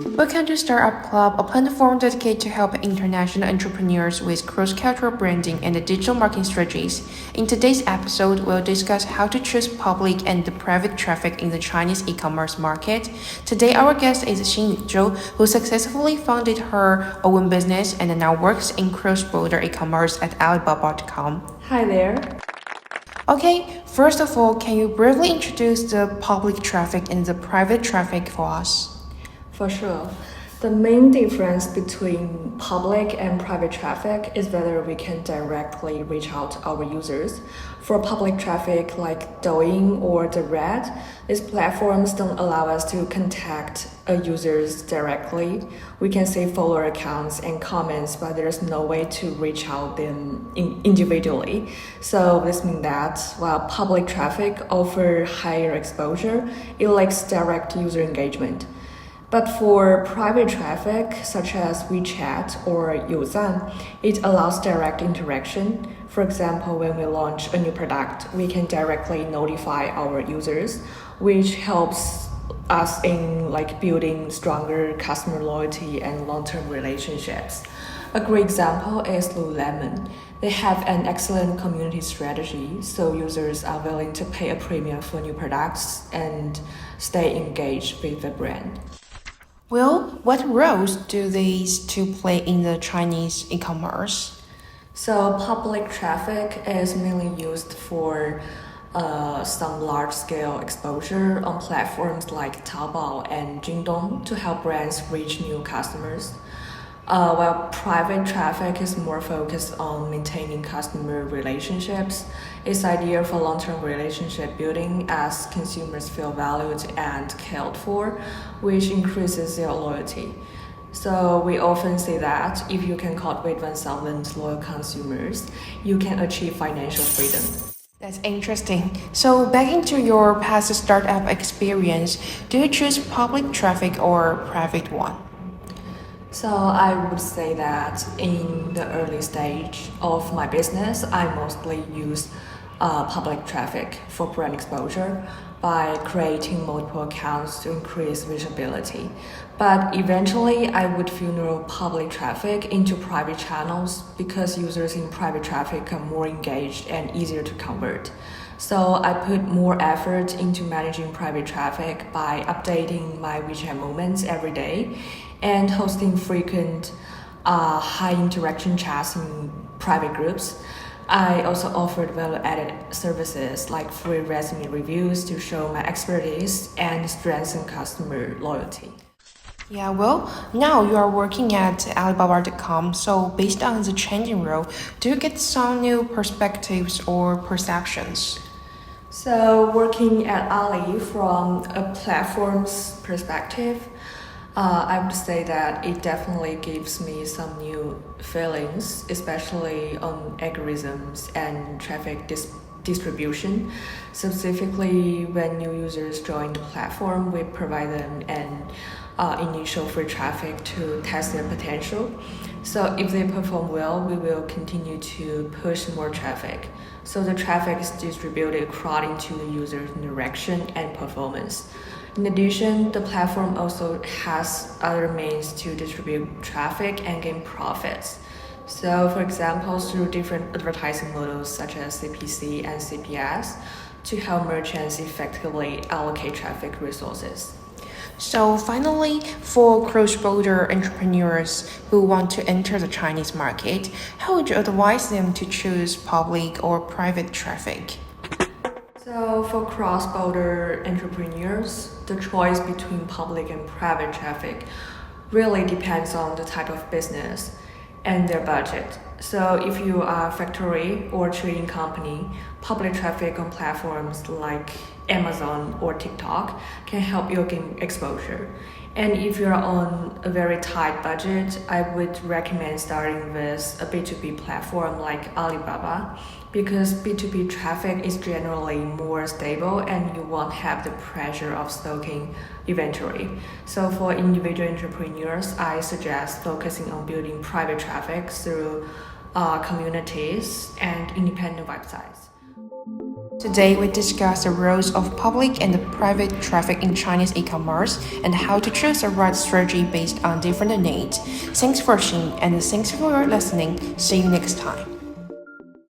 Welcome to Startup Club, a platform dedicated to help international entrepreneurs with cross-cultural branding and digital marketing strategies. In today's episode, we'll discuss how to choose public and private traffic in the Chinese e-commerce market. Today, our guest is Xinyu Zou, who successfully founded her own business and now works in cross-border e-commerce at Alibaba.com. Hi there. Okay, first of all, can you briefly introduce the public traffic and the private traffic for us? For sure. The main difference between public and private traffic is whether we can directly reach out to our users. For public traffic like Douyin or the Red, these platforms don't allow us to contact users directly. We can see follower accounts and comments, but there's no way to reach out them individually. So this means that while public traffic offers higher exposure, it lacks direct user engagement. But for private traffic, such as WeChat or Youzan, it allows direct interaction. For example, when we launch a new product, we can directly notify our users, which helps us in building stronger customer loyalty and long-term relationships. A great example is Lululemon. They have an excellent community strategy, so users are willing to pay a premium for new products and stay engaged with the brand. Well, what roles do these two play in the Chinese e-commerce? So public traffic is mainly used for some large-scale exposure on platforms like Taobao and Jingdong to help brands reach new customers. While private traffic is more focused on maintaining customer relationships, it's ideal for long-term relationship building as consumers feel valued and cared for, which increases their loyalty. So we often say that if you can cultivate 1,000 loyal consumers, you can achieve financial freedom. That's interesting. So back into your past startup experience, do you choose public traffic or private one? So I would say that in the early stage of my business, I mostly use public traffic for brand exposure by creating multiple accounts to increase visibility. But eventually, I would funnel public traffic into private channels because users in private traffic are more engaged and easier to convert. So I put more effort into managing private traffic by updating my WeChat moments every day and hosting frequent high interaction chats in private groups. I also offered value-added services like free resume reviews to show my expertise and strengthen customer loyalty. Yeah, well, now you are working at Alibaba.com, so based on the changing role, do you get some new perspectives or perceptions? So working at Ali from a platform's perspective, I would say that it definitely gives me some new feelings, especially on algorithms and traffic distribution. Specifically, when new users join the platform, we provide them an initial free traffic to test their potential. So if they perform well, we will continue to push more traffic. So the traffic is distributed according to the user's interaction and performance. In addition, the platform also has other means to distribute traffic and gain profits. So for example, through different advertising models such as CPC and CPS to help merchants effectively allocate traffic resources. So finally, for cross-border entrepreneurs who want to enter the Chinese market, how would you advise them to choose public or private traffic? So for cross-border entrepreneurs, the choice between public and private traffic really depends on the type of business and their budget. So if you are a factory or trading company, public traffic on platforms like Amazon or TikTok can help you gain exposure. And if you're on a very tight budget, I would recommend starting with a B2B platform like Alibaba because B2B traffic is generally more stable and you won't have the pressure of stocking inventory. So for individual entrepreneurs, I suggest focusing on building private traffic through communities and independent websites. Today, we discuss the roles of public and private traffic in Chinese e-commerce and how to choose the right strategy based on different needs. Thanks for watching and thanks for listening. See you next time.